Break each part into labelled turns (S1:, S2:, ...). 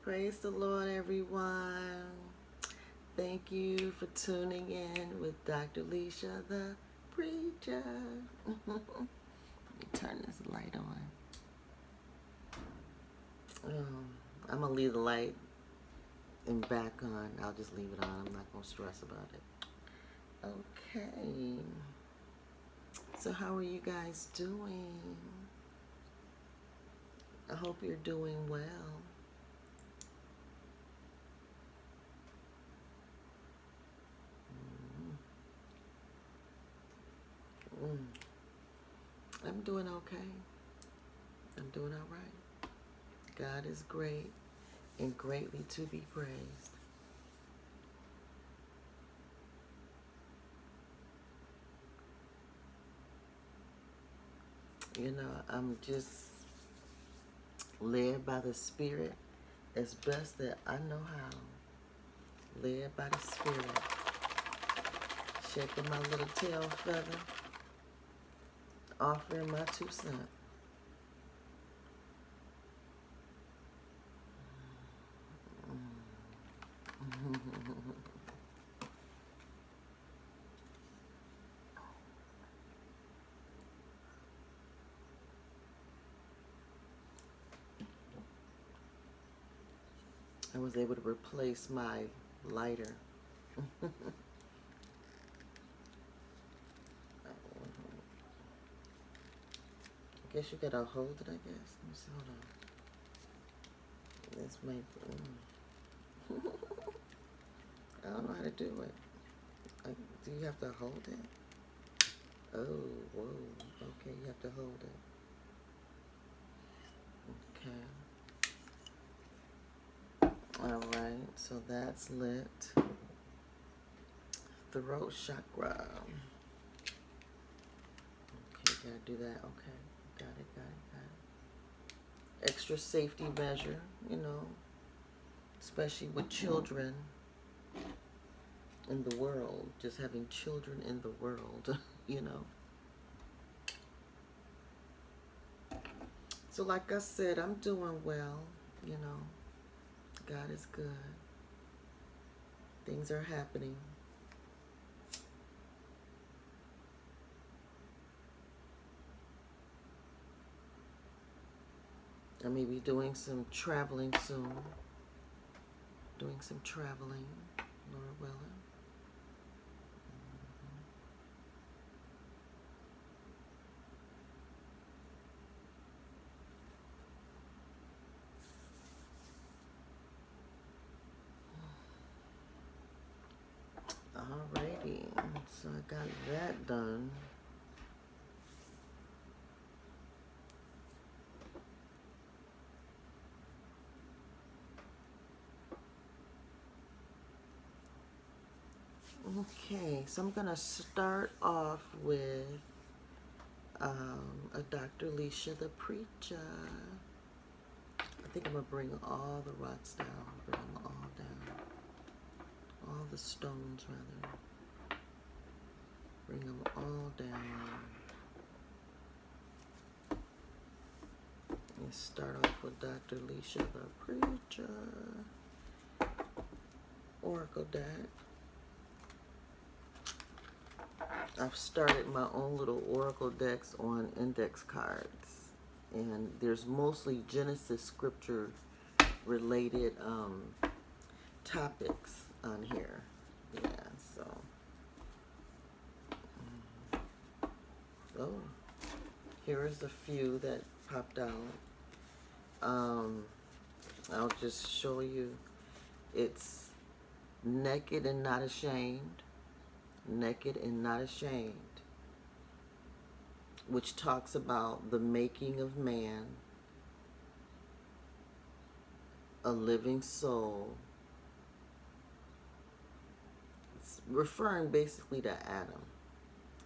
S1: Praise the Lord, everyone. Thank you for tuning in with Dr. Leisha, the preacher. Let me turn this light on. I'm going to leave the light and back on. I'll just leave it on. I'm not going to stress about it. Okay. So how are you guys doing? I hope you're doing well. I'm doing okay. I'm doing all right. God is great and greatly to be praised. You know, I'm just led by the Spirit as best that I know how. Led by the Spirit. Shaking my little tail feather. Offering my 2 cents. I was able to replace my lighter. I guess you gotta hold it, I guess. Let me see, hold on. This might be, I don't know how to do it. Do you have to hold it? Oh, whoa. Okay, you have to hold it. Okay. Alright, so that's lit. Throat chakra. Okay, gotta do that. Okay. Got it. Extra safety measure, you know, especially with children in the world, just having children in the world, you know. So like I said, I'm doing well, you know. God is good. Things are happening. I may be doing some traveling soon. Doing some traveling, Lord willing. Alrighty, so I got that done. Okay, so I'm gonna start off with a Dr. Leisha, the preacher. I think I'm gonna bring all the rocks down, bring them all down, all the stones rather. Bring them all down. Let's start off with Dr. Leisha, the preacher. Oracle deck. I've started my own little oracle decks on index cards, and there's mostly Genesis scripture related topics on here. Yeah, so oh, here's a few that popped out. I'll just show you. It's naked and not ashamed. Naked and Not Ashamed, which talks about the making of man, a living soul. It's referring basically to Adam,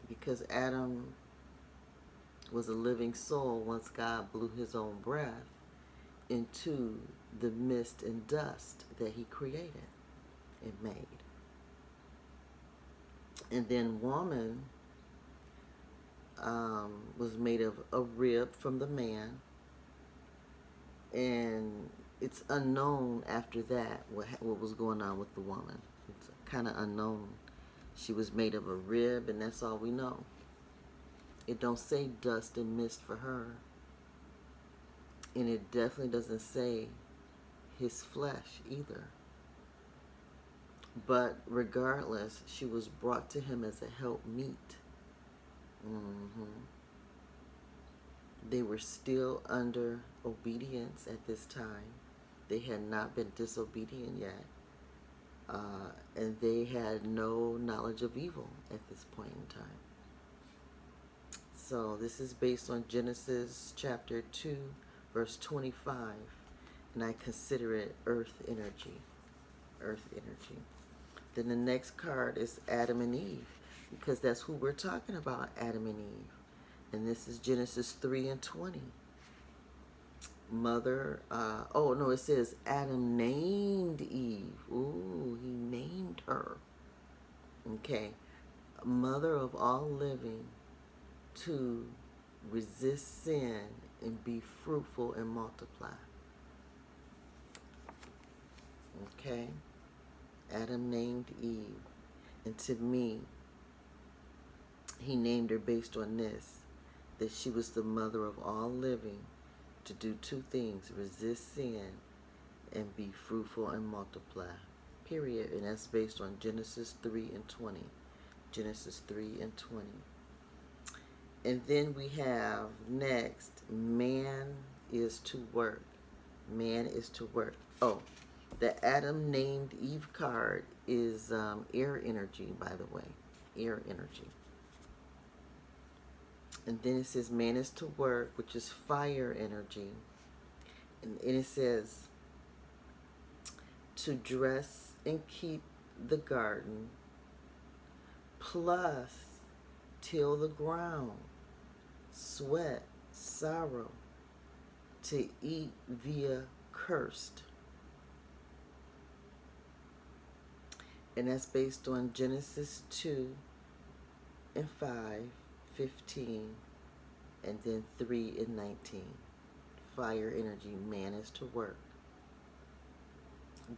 S1: because Adam was a living soul once God blew his own breath into the mist and dust that he created and made. And then woman was made of a rib from the man, and it's unknown after that what was going on with the woman. It's kind of unknown. She was made of a rib, and that's all we know. It don't say dust and mist for her, and it definitely doesn't say his flesh either. But regardless, she was brought to him as a helpmeet. They were still under obedience at this time. They had not been disobedient yet. And they had no knowledge of evil at this point in time. So this is based on Genesis chapter 2, verse 25. And I consider it earth energy. Earth energy. Then the next card is Adam and Eve, because that's who we're talking about, Adam and Eve. And this is Genesis 3 and 20. It says Adam named Eve. Ooh, he named her. Okay. Mother of all living, to resist sin and be fruitful and multiply. Okay. Adam named Eve. And to me, he named her based on this, that she was the mother of all living, to do two things: resist sin and be fruitful and multiply. Period. And that's based on Genesis 3 and 20. Genesis 3 and 20. And then we have next, man is to work. Man is to work. Oh, the Adam named Eve card is air energy, by the way. Air energy. And then it says man is to work, which is fire energy. And it says to dress and keep the garden, plus till the ground, sweat, sorrow, to eat via cursed. And that's based on Genesis 2 and 5, 15, and then 3 and 19. Fire energy, man is to work.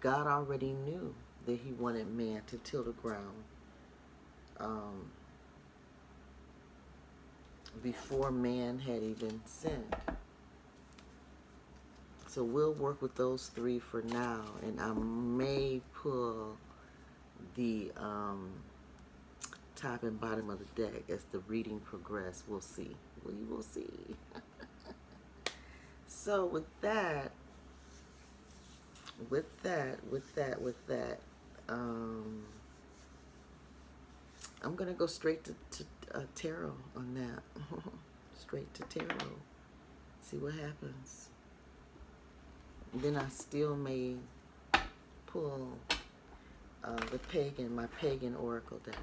S1: God already knew that he wanted man to till the ground before man had even sinned. So we'll work with those three for now, and I may pull the top and bottom of the deck as the reading progresses. We'll see. We will see. So with that, I'm gonna go straight to tarot on that. Straight to tarot. See what happens. And then I still may pull my pagan oracle deck.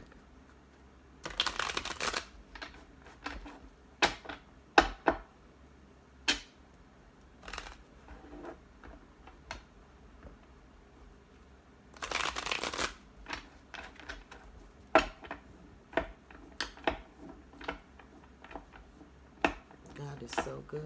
S1: God is so good.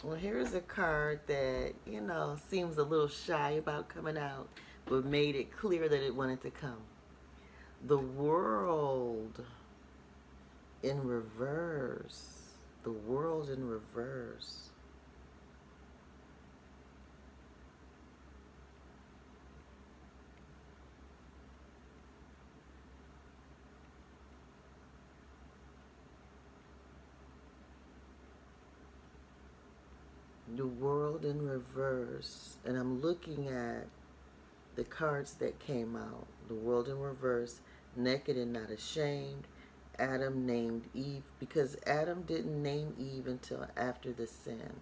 S1: Well, here's a card that, seems a little shy about coming out, but made it clear that it wanted to come. The World in reverse. The World in reverse. The World in reverse. And I'm looking at the cards that came out. The World in reverse, naked and not ashamed. Adam named Eve, because Adam didn't name Eve until after the sin.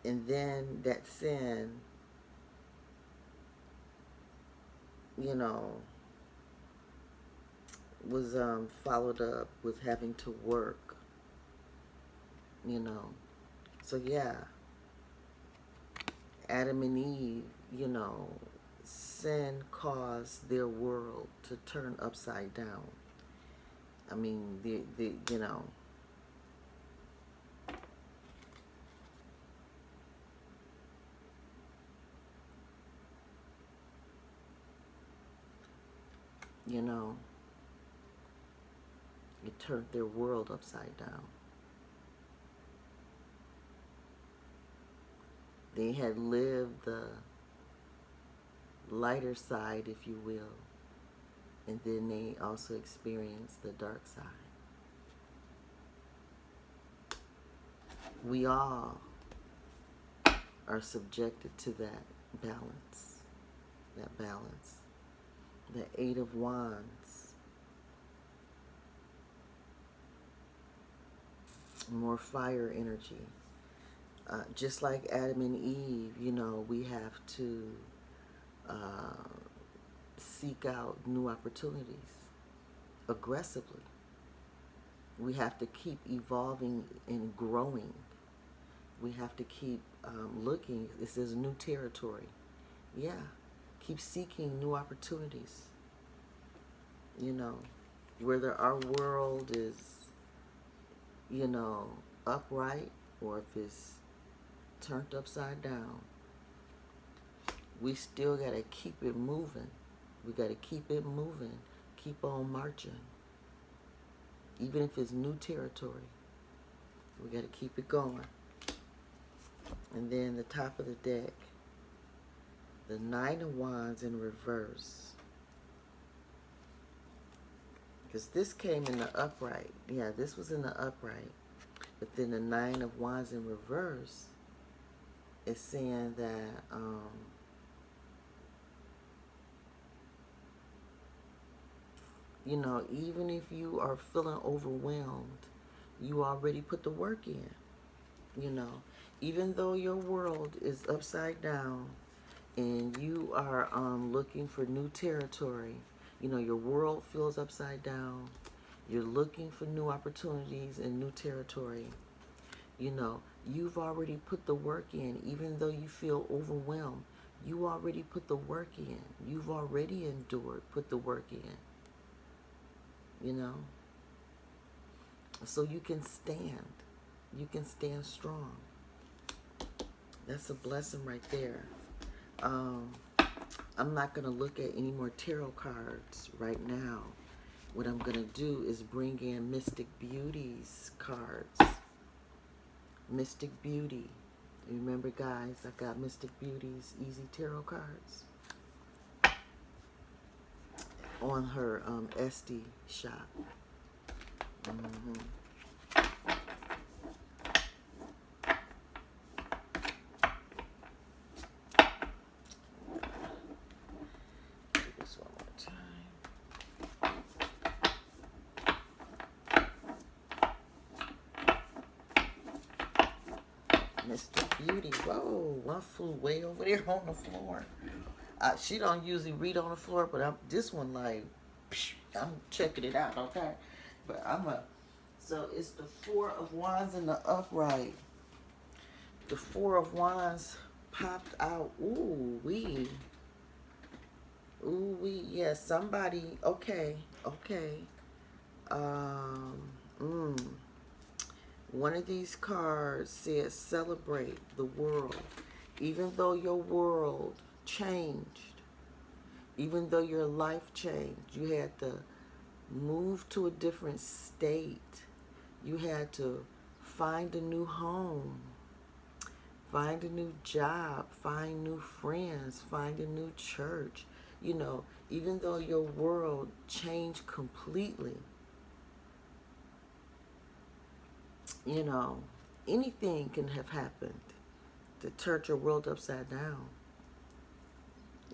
S1: And then that sin you know, was followed up with having to work, you know. So yeah, Adam and Eve, you know, sin caused their world to turn upside down. I mean, you know, you know, it turned their world upside down. They had lived the lighter side, if you will, and then they also experienced the dark side. We all are subjected to that balance. That balance. The Eight of Wands. More fire energy. Just like Adam and Eve, you know, we have to seek out new opportunities aggressively. We have to keep evolving and growing. We have to keep looking. This is new territory. Yeah. Keep seeking new opportunities. You know, whether our world is, you know, upright or if it's turned upside down, we still got to keep it moving. We got to keep it moving. Keep on marching. Even if it's new territory, we got to keep it going. And then the top of the deck, the Nine of Wands in reverse. Because this came in the upright. Yeah, this was in the upright. But then the Nine of Wands in reverse is saying that you know, even if you are feeling overwhelmed, you already put the work in. You know, even though your world is upside down and you are looking for new territory, you know, your world feels upside down. You're looking for new opportunities and new territory. You know, you've already put the work in. Even though you feel overwhelmed, you already put the work in. You've already endured, put the work in. You know, so you can stand. You can stand strong. That's a blessing right there. I'm not going to look at any more tarot cards right now. What I'm going to do is bring in Mystic Beauty's cards. Mystic Beauty. Remember, guys, I got Mystic Beauty's Easy Tarot cards on her Etsy shop. Do this one more time. Mr. Beauty. Whoa, one flew way over there on the floor. She don't usually read on the floor, but this one like, I'm checking it out, okay? But so it's the Four of Wands in the upright. The Four of Wands popped out. Ooh, wee. Ooh, wee. Yeah, somebody, okay. One of these cards says celebrate the world. Even though your world changed, even though your life changed, you had to move to a different state. You had to find a new home, find a new job, find new friends, find a new church. You know, even though your world changed completely, you know, anything can have happened to turn your world upside down.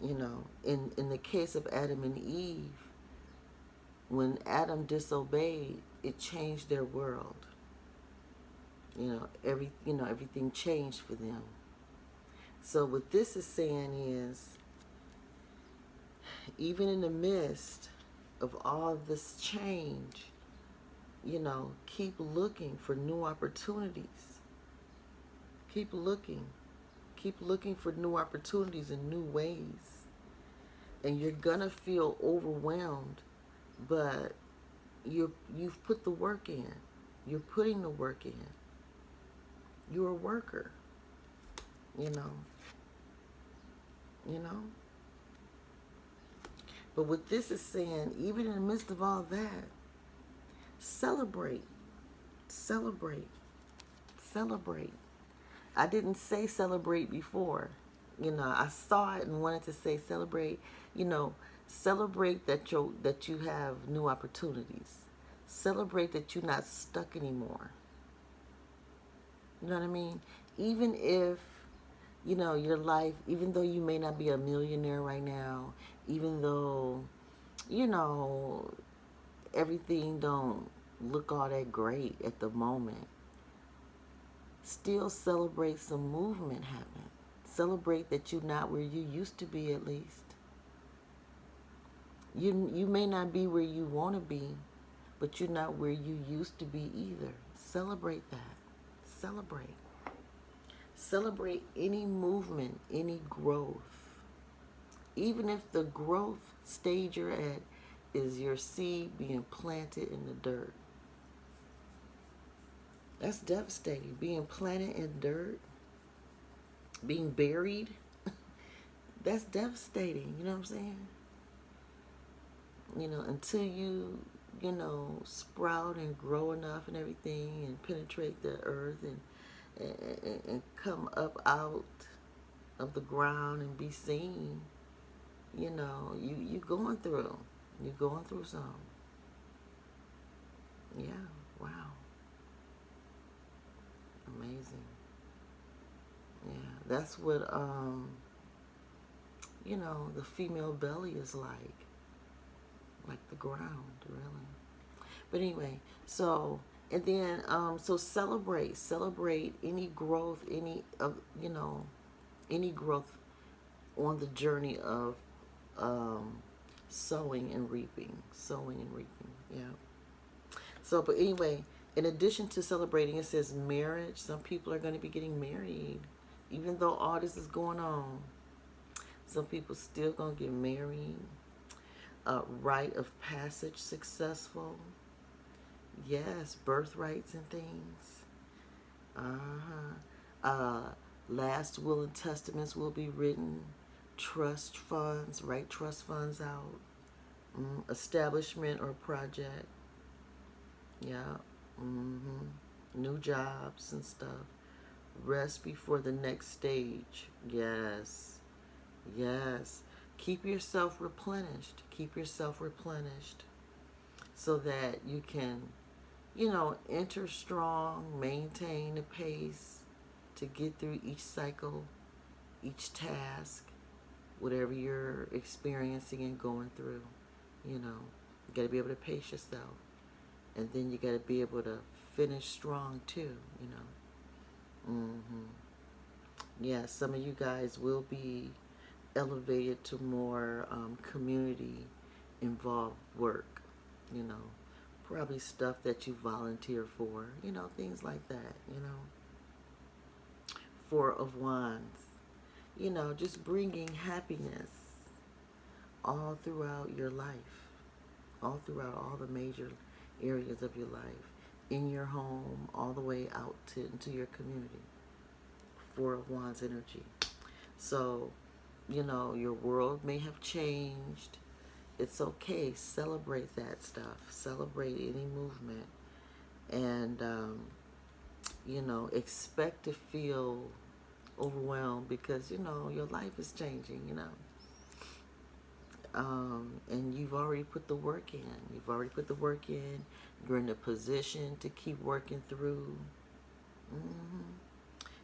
S1: You know, in the case of Adam and Eve, when Adam disobeyed, it changed their world. You know, everything changed for them. So what this is saying is, even in the midst of all this change, keep looking for new opportunities. Keep looking. Keep looking for new opportunities and new ways. And you're going to feel overwhelmed, but you've put the work in. You're putting the work in. You're a worker. You know. You know. But what this is saying, even in the midst of all that, celebrate. Celebrate. Celebrate. I didn't say celebrate before. I saw it and wanted to say celebrate. Celebrate that you have new opportunities. Celebrate that you're not stuck anymore. You know what I mean? Even if, your life, even though you may not be a millionaire right now, even though, everything don't look all that great at the moment, still celebrate some movement happening. Celebrate that you're not where you used to be, at least. You may not be where you want to be, but you're not where you used to be either. Celebrate that. Celebrate. Celebrate any movement, any growth. Even if the growth stage you're at is your seed being planted in the dirt. That's devastating. Being planted in dirt, being buried, that's devastating. You know what I'm saying? Until you, sprout and grow enough and everything and penetrate the earth and come up out of the ground and be seen, you going through. You're going through some. Yeah, wow. Amazing. Yeah, that's what, the female belly is like the ground, really. But anyway, so, and then, so celebrate any growth, any growth on the journey of sowing and reaping, yeah. So, but anyway, in addition to celebrating, it says marriage. Some people are going to be getting married, even though all this is going on. Some people still going to get married. Rite of passage successful. Yes, birthrights and things. Last will and testaments will be written. Trust funds, write trust funds out. Establishment or project. Yeah. New jobs and stuff. Rest before the next stage. Yes. Yes. Keep yourself replenished. Keep yourself replenished so that you can, enter strong, maintain the pace to get through each cycle, each task, whatever you're experiencing and going through. You got to be able to pace yourself. And then you got to be able to finish strong too, Yeah, some of you guys will be elevated to more community involved work, probably stuff that you volunteer for, things like that, Four of Wands, just bringing happiness all throughout your life, all throughout all the major areas of your life, in your home, all the way out into your community. Four of Wands energy. So, your world may have changed. It's okay. Celebrate that stuff. Celebrate any movement. And, expect to feel overwhelmed because, your life is changing, and you've already put the work in. You're in a position to keep working through.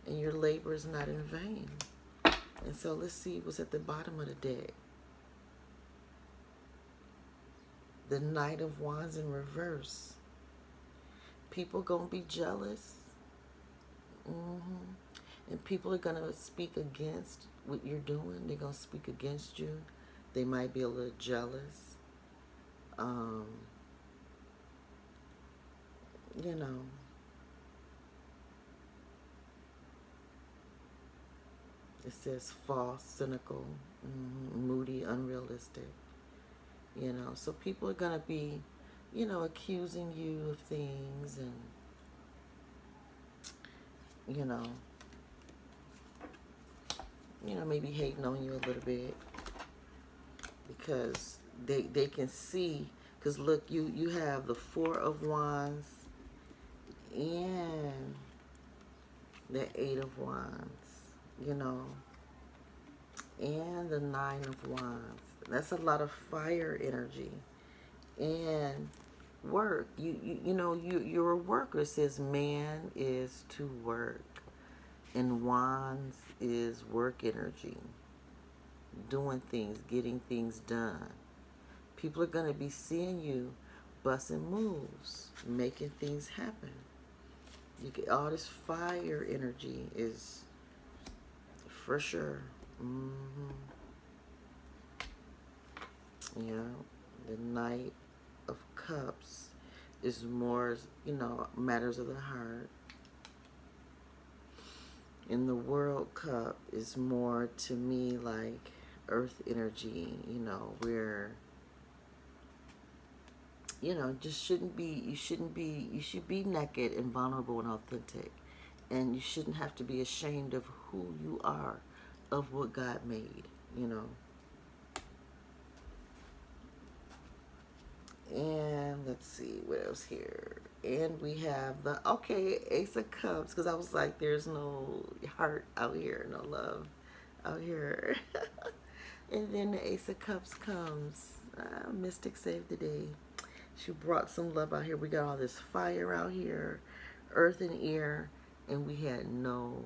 S1: And your labor is not in vain. And so let's see what's at the bottom of the deck. The Knight of Wands in reverse. People gonna be jealous. And people are gonna speak against what you're doing. They're gonna speak against you. They might be a little jealous. Um, you know, it says false, cynical, moody, unrealistic. So people are going to be, accusing you of things and, you know, maybe hating on you a little bit because they can see, because look, you have the Four of Wands and the Eight of Wands, and the Nine of Wands. That's a lot of fire energy and work. You're a worker. It says man is to work, and wands is work energy, doing things, getting things done. People are going to be seeing you busting moves, making things happen. You get all this fire energy is for sure. Yeah, the Knight of Cups is more, matters of the heart. And the World Cup is more to me like earth energy, where just you should be naked and vulnerable and authentic. And you shouldn't have to be ashamed of who you are, of what God made. And let's see what else here. And we have the Ace of Cups, because I was like, there's no heart out here, no love out here. And then the Ace of Cups comes. Mystic saved the day. She brought some love out here. We got all this fire out here, earth and air, and we had no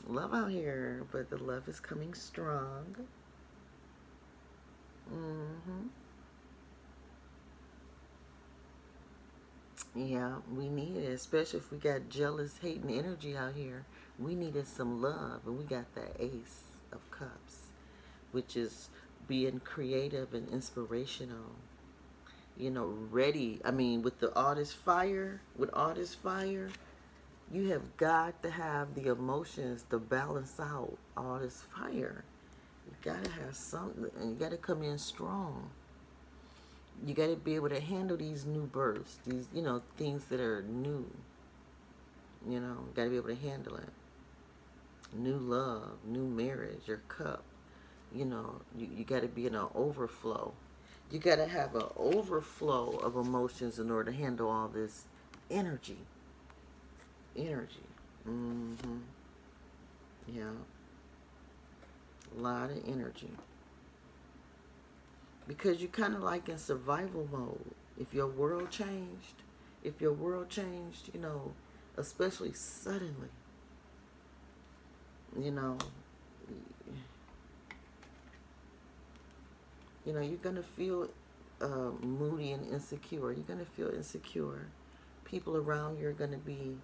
S1: love out here, but the love is coming strong. Yeah, we need it, especially if we got jealous, hating energy out here. We needed some love, and we got the Ace of Cups, which is being creative and inspirational. Ready. I mean, with all this fire, you have got to have the emotions to balance out all this fire. You gotta have something, and you gotta come in strong. You gotta be able to handle these new births, these, things that are new. Gotta be able to handle it. New love, new marriage, your cup. You gotta be in an overflow. You gotta have an overflow of emotions in order to handle all this energy. Energy. Yeah. A lot of energy. Because you're kind of like in survival mode. If your world changed, especially suddenly, you're going to feel moody and insecure. You're going to feel insecure. People around you are going to be,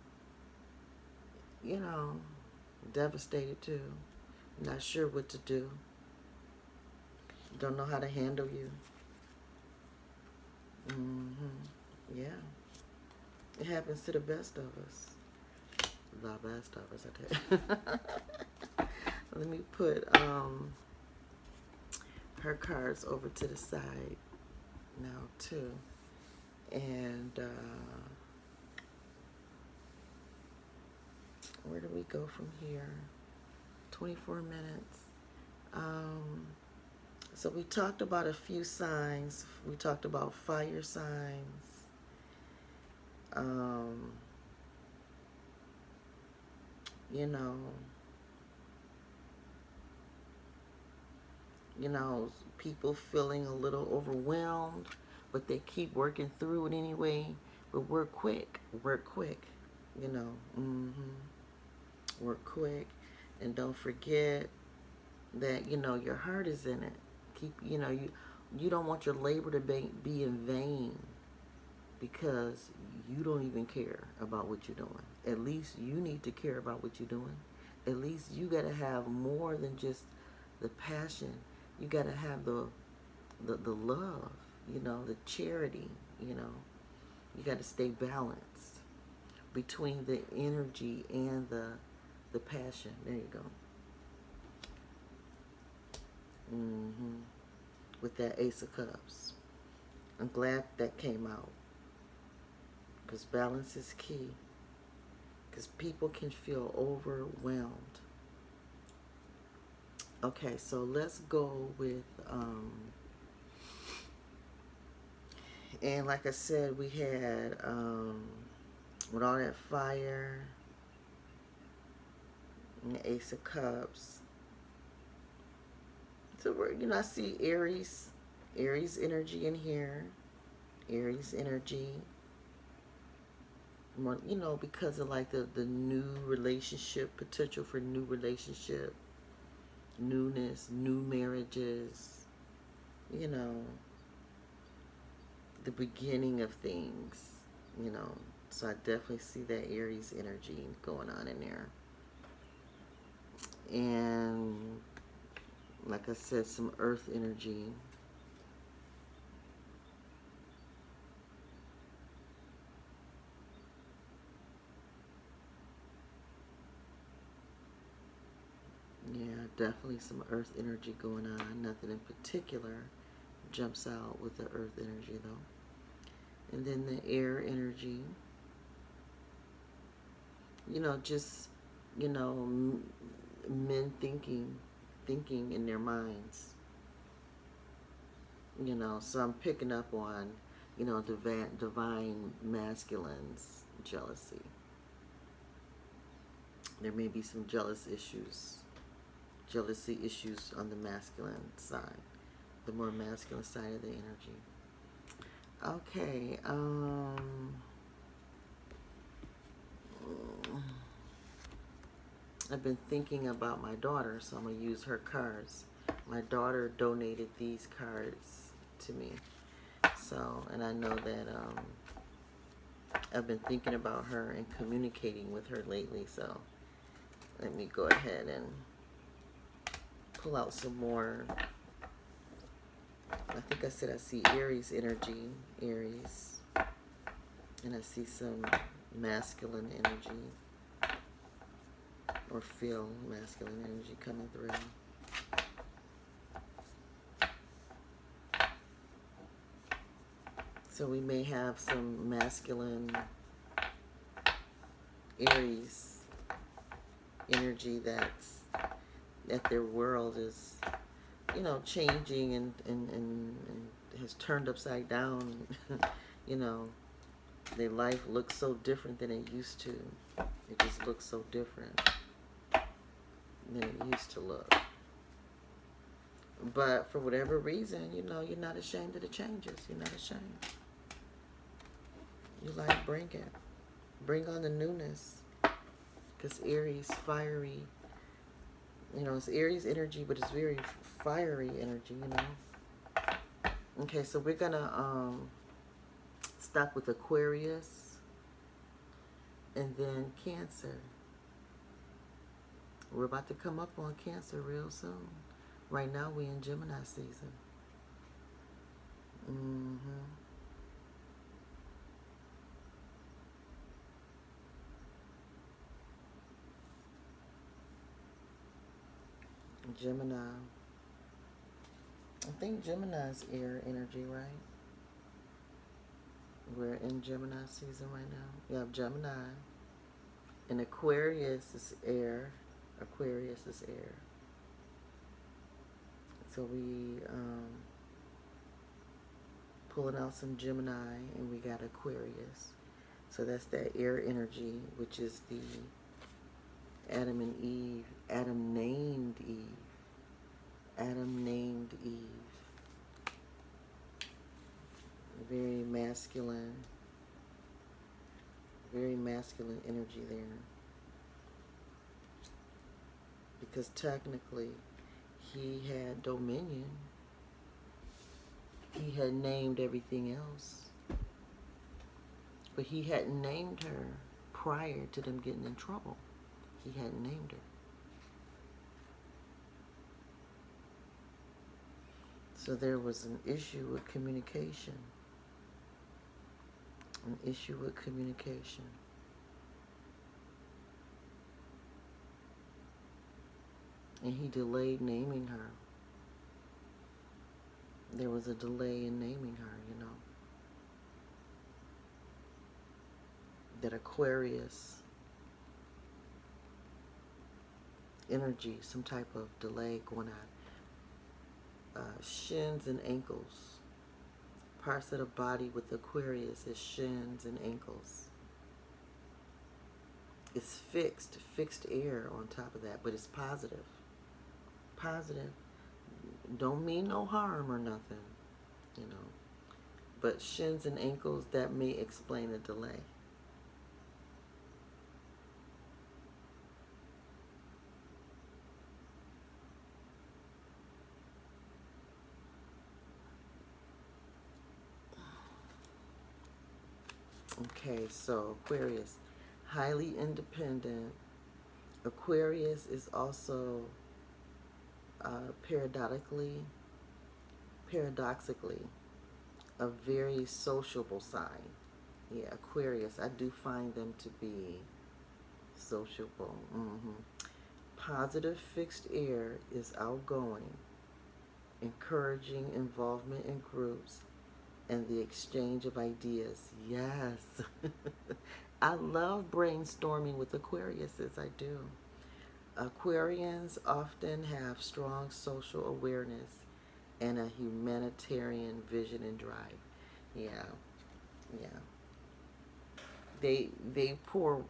S1: devastated too. Not sure what to do. Don't know how to handle you. Yeah. It happens to the best of us. The best of us, I tell you. Let me put her cards over to the side now too. And where do we go from here? 24 minutes. So we talked about a few signs. We talked about fire signs. People feeling a little overwhelmed, but they keep working through it anyway. But work quick. Work quick. Work quick. And don't forget that, your heart is in it. You don't want your labor to be in vain, because you don't even care about what you're doing. At least you need to care about what you're doing. At least you got to have more than just the passion. You got to have the love, you know, the charity, you know. You got to stay balanced between the energy and the passion. There you go. With that Ace of Cups. I'm glad that came out, because balance is key, because people can feel overwhelmed. Okay, so let's go with, and like I said, we had, with all that fire, and the Ace of Cups. So, you know, I see Aries energy in here, Aries energy. More, you know, because of like the new relationship, potential for new relationship, newness, new marriages, you know, the beginning of things, you know. So I definitely see that Aries energy going on in there. And like I said, some earth energy. Yeah, definitely some earth energy going on. Nothing in particular jumps out with the earth energy though. And then the air energy. You know, just, you know, men thinking in their minds. You know, so I'm picking up on, you know, divine masculine's jealousy. There may be some jealousy issues on the masculine side, the more masculine side of the energy. Okay, I've been thinking about my daughter, so I'm going to use her cards. My daughter donated these cards to me. So, and I know that I've been thinking about her and communicating with her lately. So, let me go ahead and pull out some more. I think I said I see Aries energy, Aries. And I see some masculine energy, or feel masculine energy coming through. So we may have some masculine Aries energy that their world is, you know, changing and has turned upside down. You know, their life looks so different than it used to. It just looks so different than it used to look. But for whatever reason, you know, you're not ashamed of the changes. You're not ashamed. You like, bring it. Bring on the newness. Because Aries, fiery. You know, it's Aries energy, but it's very fiery energy, you know. Okay, so we're going to stop with Aquarius and then Cancer. We're about to come up on Cancer real soon. Right now, we're in Gemini season. Gemini. I think Gemini is air energy, right? We're in Gemini season right now. We have Gemini. And Aquarius is air. Aquarius is air. So we pulling out some Gemini, and we got Aquarius. So that's that air energy, which is the Adam and Eve. Adam named Eve. Adam named Eve. Very masculine energy there. Because technically, he had dominion. He had named everything else. But he hadn't named her prior to them getting in trouble. He hadn't named her. So there was an issue with communication. An issue with communication. And he delayed naming her. There was a delay in naming her, you know. That Aquarius energy, some type of delay going on. Shins and ankles. Parts of the body with Aquarius is shins and ankles. It's fixed air on top of that, but it's positive. Positive. Don't mean no harm or nothing, you know. But shins and ankles, that may explain the delay. Okay, so Aquarius, highly independent. Aquarius is also paradoxically, a very sociable sign. Yeah, Aquarius, I do find them to be sociable. Positive fixed air is outgoing, encouraging involvement in groups, and the exchange of ideas. Yes. I love brainstorming with Aquariuses, I do. Aquarians often have strong social awareness and a humanitarian vision and drive. Yeah, yeah. They pour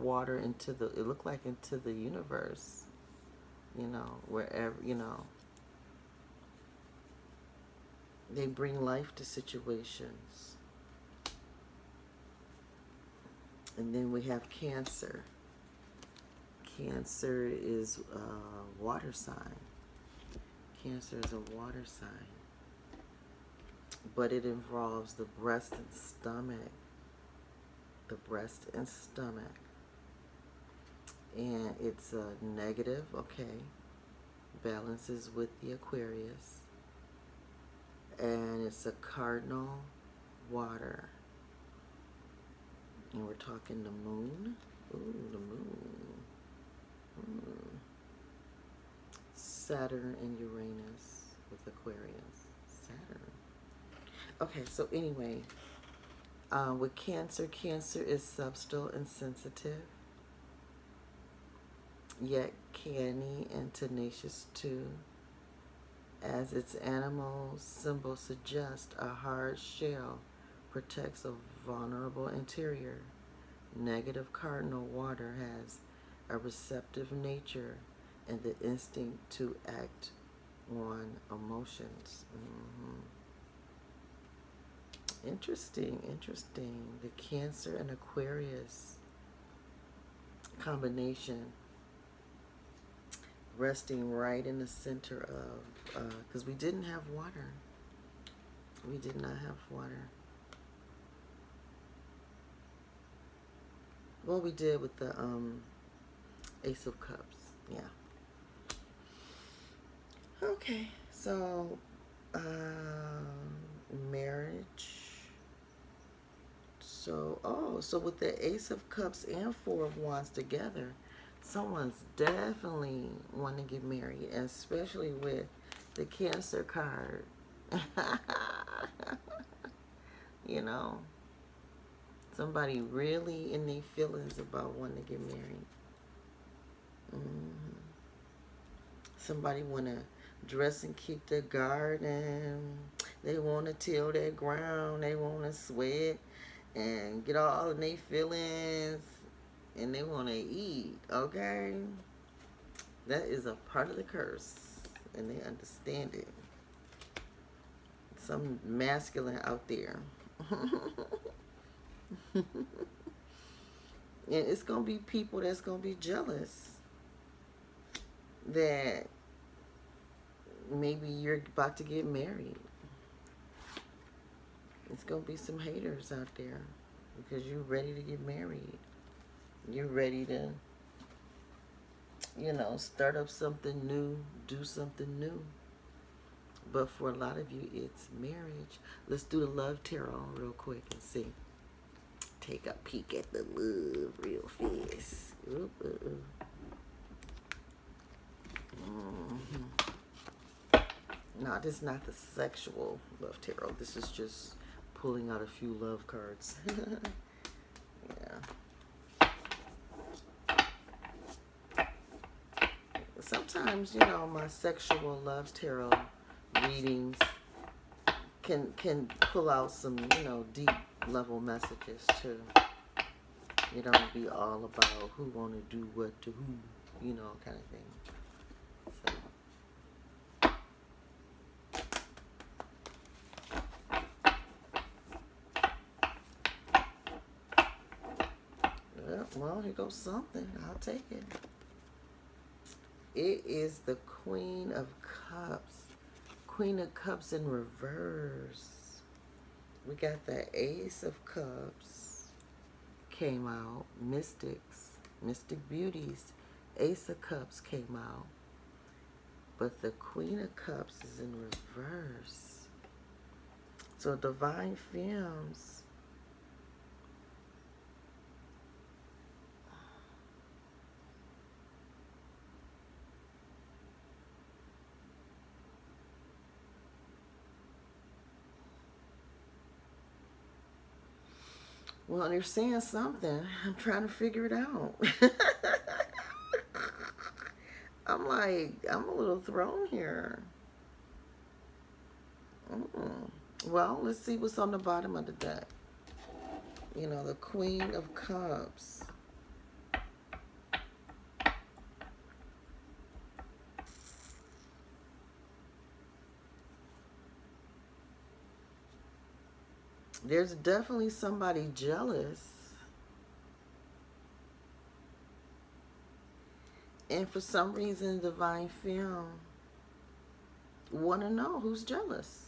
S1: water into the, it looked like, into the universe, you know, wherever, you know. They bring life to situations. And then we have Cancer. Cancer is a water sign. Cancer is a water sign. But it involves the breast and stomach. The breast and stomach. And it's a negative, okay. Balances with the Aquarius. And it's a cardinal water. And we're talking the moon. Ooh, the moon. Saturn and Uranus with Aquarius. Saturn. Okay, so anyway, with Cancer, Cancer is subtle and sensitive, yet canny and tenacious too. As its animal symbol suggests, a hard shell protects a vulnerable interior. Negative cardinal water has a receptive nature and the instinct to act on emotions. Interesting. The Cancer and Aquarius combination, resting right in the center of, because we didn't have water. We did not have water. Well, we did with the Ace of Cups. Yeah. Okay, so marriage. So with the Ace of Cups and Four of Wands together, someone's definitely wanting to get married, especially with the Cancer card. You know, somebody really in their feelings about wanting to get married. Somebody want to dress and keep their garden. They want to till their ground. They want to sweat and get all in their feelings. And they want to eat, okay? That is a part of the curse. And they understand it. Some masculine out there. And it's going to be people that's going to be jealous that maybe you're about to get married. It's going to be some haters out there because you're ready to get married. You're ready to, you know, start up something new, do something new. But for a lot of you, it's marriage. Let's do the love tarot real quick and see. Take a peek at the love real fast. Ooh, ooh, ooh. No, this is not the sexual love tarot. This is just pulling out a few love cards. Yeah. Sometimes, you know, my sexual love tarot readings can pull out some, you know, deep level messages too. It don't be all about who want to do what to who, you know, kind of thing. Well, here goes something. I'll take it. It is the Queen of Cups. Queen of Cups in reverse. We got the Ace of Cups. Came out. Mystics. Mystic Beauties. Ace of Cups came out. But the Queen of Cups is in reverse. So Divine Femmes. Well, they're saying something. I'm trying to figure it out. I'm a little thrown here. Well, let's see what's on the bottom of the deck. You know, the Queen of Cups. There's definitely somebody jealous. And for some reason, Divine Femme want to know who's jealous.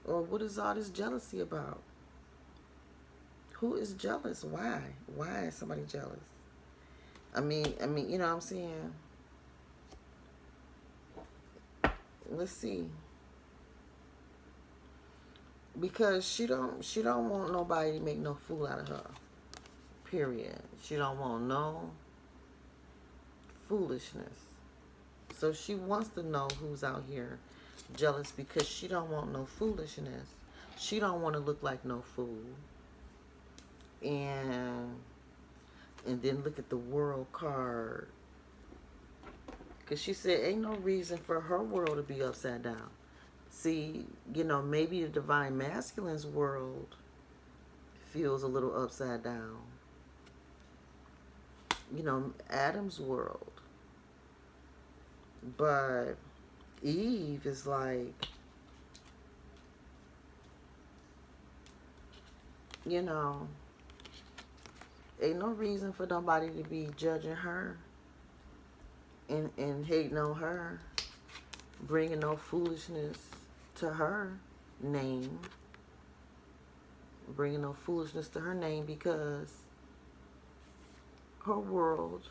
S1: Or what is all this jealousy about? Who is jealous? Why? Why is somebody jealous? I mean, you know what I'm saying? Let's see. Because she don't want nobody to make no fool out of her. Period. She don't want no foolishness. So she wants to know who's out here jealous because she don't want no foolishness. She don't want to look like no fool. And then look at the World card. Because she said ain't no reason for her world to be upside down. See, you know, maybe the Divine Masculine's world feels a little upside down. You know, Adam's world. But Eve is like, you know, ain't no reason for nobody to be judging her and hating on her, bringing no foolishness to her name, bringing no foolishness to her name because her world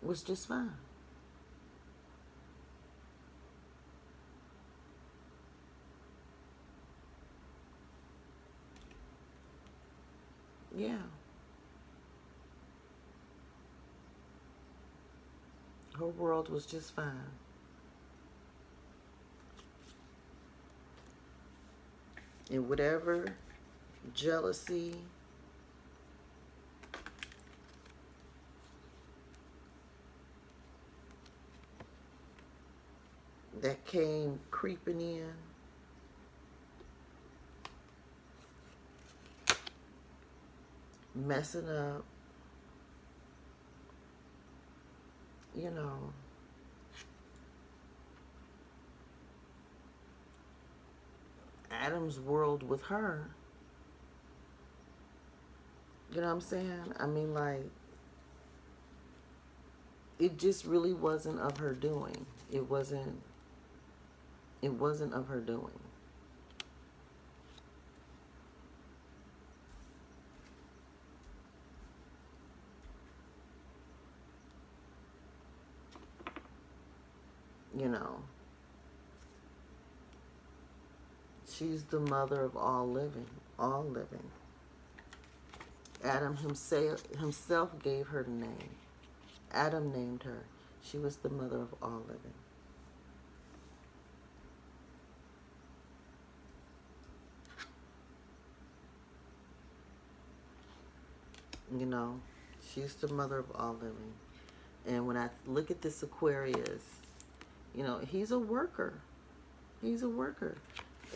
S1: was just fine. Yeah. Her world was just fine. And whatever jealousy that came creeping in, messing up, you know, Adam's world with her. You know what I'm saying? I mean, like, it just really wasn't of her doing. It wasn't of her doing. You know, she's the mother of all living, all living. Adam himself gave her the name. Adam named her. She was the mother of all living. You know, she's the mother of all living. And when I look at this Aquarius, you know, he's a worker. He's a worker.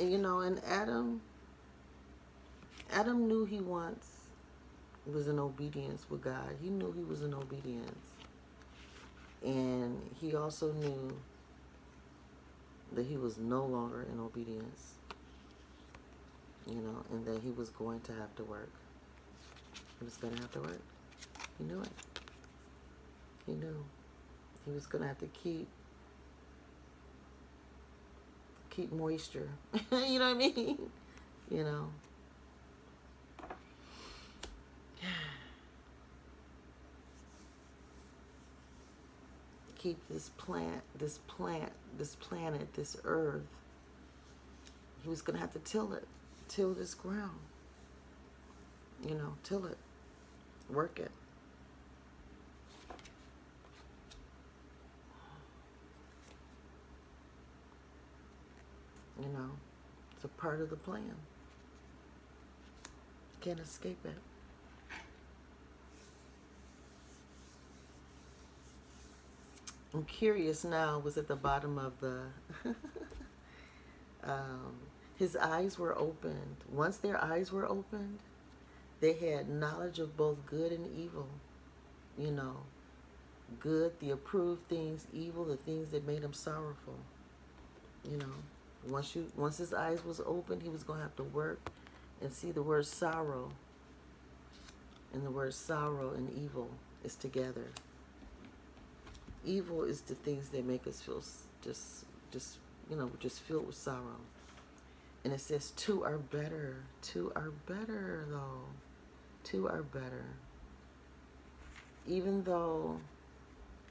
S1: And, you know, and Adam knew he once was in obedience with God. He knew he was in obedience. And he also knew that he was no longer in obedience, you know, and that he was going to have to work. He was going to have to work. He knew it. He knew. He was going to have to keep moisture. You know what I mean? You know. Keep this planet, this earth. He was going to have to till this ground. You know, till it, work it. You know, it's a part of the plan. Can't escape it. I'm curious now, was at the bottom of the, his eyes were opened. Once their eyes were opened, they had knowledge of both good and evil. You know, good, the approved things, evil, the things that made him sorrowful. You know, once his eyes was opened, he was going to have to work and see the word sorrow. And the word sorrow and evil is together. Evil is the things that make us feel just you know, just filled with sorrow. And it says two are better. Two are better, though. Two are better. Even though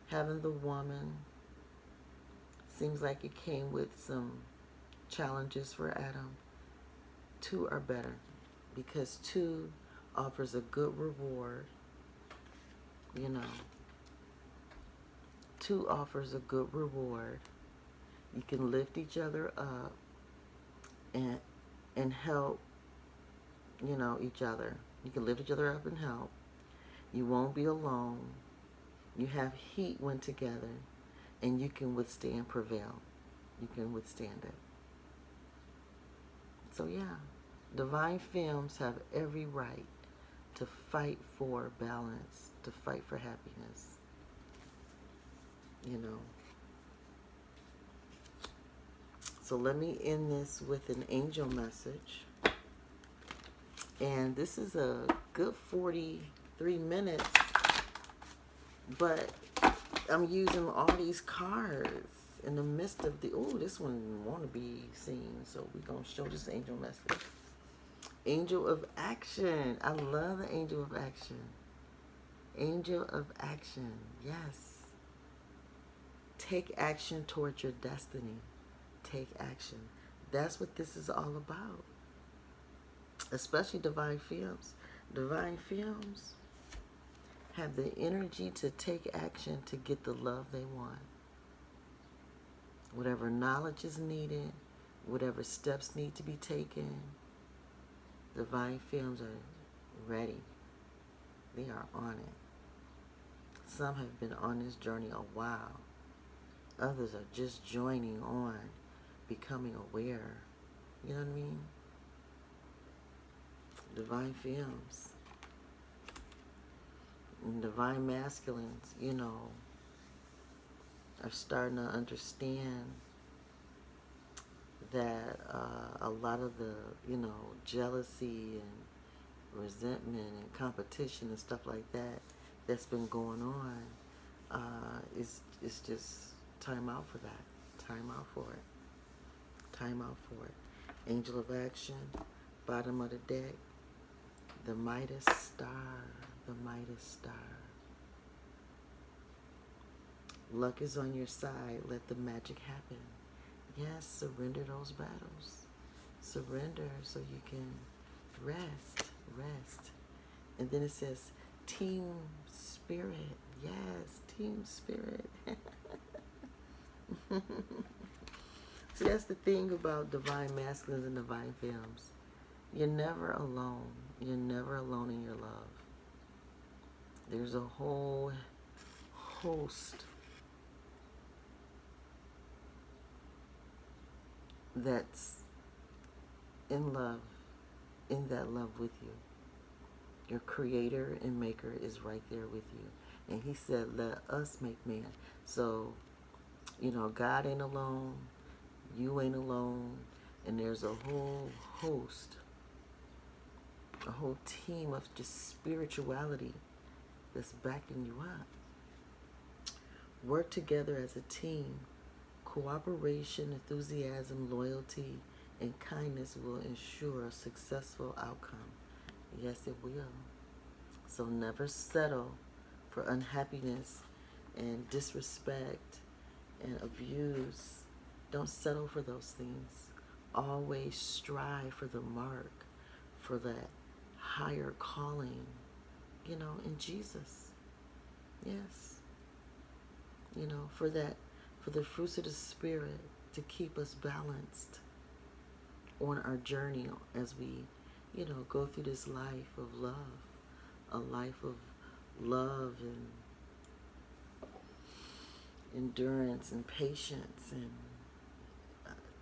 S1: having the woman seems like it came with some challenges for Adam, two are better. Because two offers a good reward. You know. Two offers a good reward. You can lift each other up and help, you know, each other. You can lift each other up and help. You won't be alone. You have heat when together, and you can prevail. You can withstand it. So yeah, divine femmes have every right to fight for balance, to fight for happiness. You know. So let me end this with an angel message. And this is a good 43 minutes, but I'm using all these cards in the midst of the, oh, this one want to be seen, so we're going to show this angel message. Angel of action. I love the angel of action. Angel of action. Yes. Take action towards your destiny. Take action. That's what this is all about. Especially divine femmes. Divine femmes have the energy to take action to get the love they want. Whatever knowledge is needed, whatever steps need to be taken, divine femmes are ready. They are on it. Some have been on this journey a while. Others are just joining on, becoming aware. You know what I mean? Divine femmes. And divine masculines, you know, are starting to understand that a lot of the, you know, jealousy and resentment and competition and stuff like that that's been going on is just time out for that. Time out for it. Time out for it. Angel of action, bottom of the deck, the Midas star, the Midas star. Luck is on your side. Let the magic happen. Yes, surrender those battles. Surrender so you can rest. Rest. And then it says team spirit. Yes, team spirit. See, that's the thing about divine masculines and divine femmes. You're never alone. You're never alone in your love. There's a whole host that's in love, in that love with you. Your creator and maker is right there with you. And he said, let us make man. So, you know, God ain't alone. You ain't alone. And there's a whole host, a whole team of just spirituality that's backing you up. Work together as a team. Cooperation, enthusiasm, loyalty, and kindness will ensure a successful outcome. Yes, it will. So never settle for unhappiness and disrespect and abuse. Don't settle for those things. Always strive for the mark, for that higher calling, you know, in Jesus. Yes. You know, for the fruits of the Spirit to keep us balanced on our journey as we, you know, go through this life of love, a life of love and endurance and patience and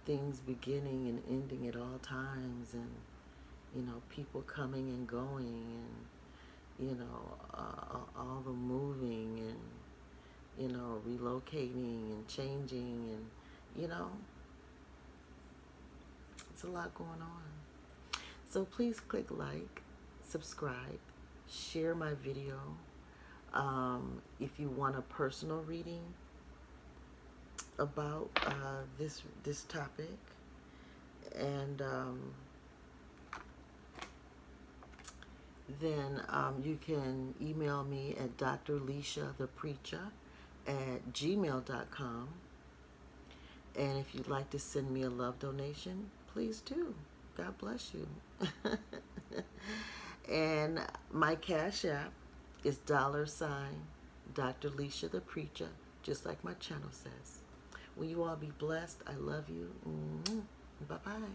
S1: things beginning and ending at all times, and, you know, people coming and going, and, you know, all the moving and, you know, relocating and changing, and, you know, it's a lot going on. So please click like, subscribe, share my video. If you want a personal reading about this topic, and then you can email me at drleishathepreacher@gmail.com. And if you'd like to send me a love donation, please do. God bless you. And my Cash App is $Dr. Leisha the Preacher, just like my channel says. Will you all be blessed? I love you. Bye-bye.